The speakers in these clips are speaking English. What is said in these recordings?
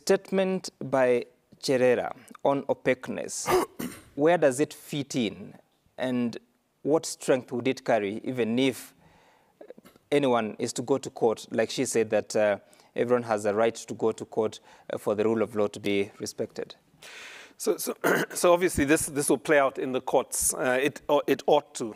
statement by Cherera on opaqueness, where does it fit in, and what strength would it carry, even if anyone is to go to court? Like she said, that everyone has a right to go to court for the rule of law to be respected. So obviously this will play out in the courts. It ought to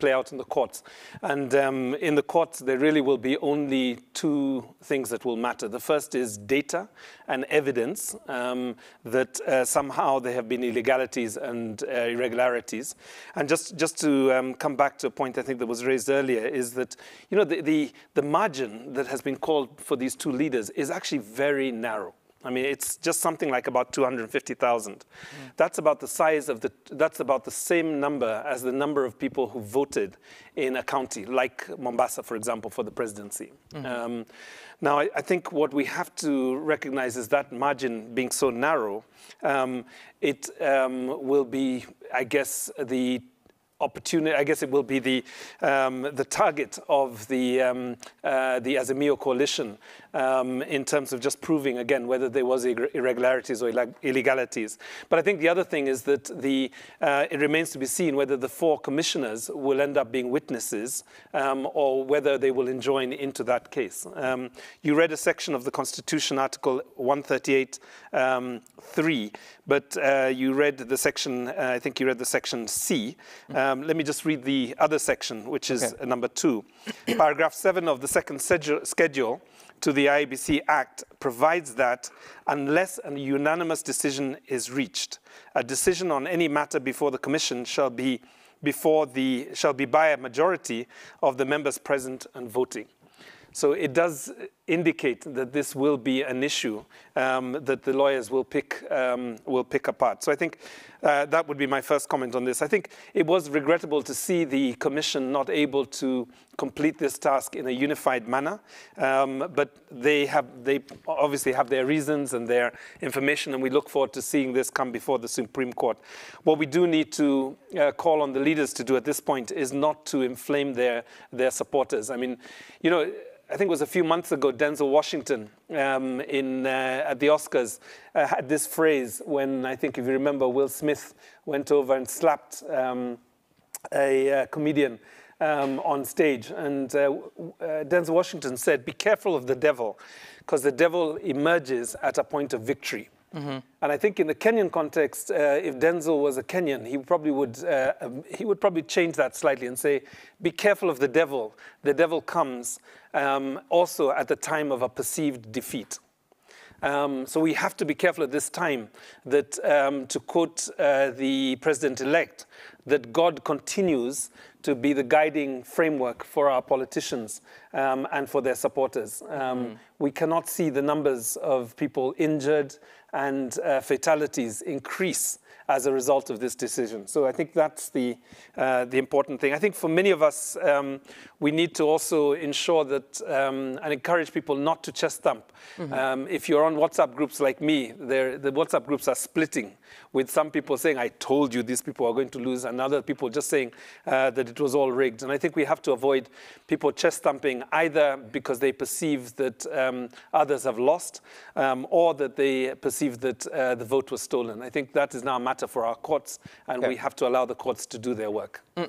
play out in the courts. And in the courts, there really will be only two things that will matter. The first is data and evidence that somehow there have been illegalities and irregularities. And just to come back to a point I think that was raised earlier is that, you know, the margin that has been called for these two leaders is actually very narrow. I mean, it's just something like about 250,000. That's about the size of that's about the same number as the number of people who voted in a county, like Mombasa, for example, for the presidency. Now, I think what we have to recognize is that margin being so narrow, it will be, I guess, the opportunity. I guess it will be the target of the Azimio coalition in terms of just proving again whether there was irregularities or illegalities. But I think the other thing is that it remains to be seen whether the four commissioners will end up being witnesses or whether they will join into that case. You read a section of the Constitution, Article 138(3), but you read the section. I think you read the section C. Let me just read the other section, which is number 2. Paragraph 7 of the second schedule to the IEBC Act provides that unless a unanimous decision is reached, a decision on any matter before the Commission shall be by a majority of the members present and voting. So it does indicate that this will be an issue that the lawyers will pick apart. So I think that would be my first comment on this. I think it was regrettable to see the Commission not able to complete this task in a unified manner, but they obviously have their reasons and their information, and we look forward to seeing this come before the Supreme Court. What we do need to call on the leaders to do at this point is not to inflame their supporters. I mean, you know, I think it was a few months ago, Denzel Washington at the Oscars had this phrase when, I think if you remember, Will Smith went over and slapped a comedian on stage. And Denzel Washington said, "Be careful of the devil, because the devil emerges at a point of victory." And I think in the Kenyan context, if Denzel was a Kenyan, he would probably change that slightly and say, "Be careful of the devil. The devil comes also at the time of a perceived defeat." So we have to be careful at this time that, to quote the president-elect, that God continues to be the guiding framework for our politicians and for their supporters. We cannot see the numbers of people injured and fatalities increase as a result of this decision. So I think that's the important thing. I think for many of us, we need to also ensure that and encourage people not to chest thump. If you're on WhatsApp groups like me, the WhatsApp groups are splitting, with some people saying, "I told you these people are going to lose," and other people just saying that it was all rigged. And I think we have to avoid people chest thumping either because they perceive that others have lost or that they perceive that the vote was stolen. I think that is now a matter for our courts, and we have to allow the courts to do their work.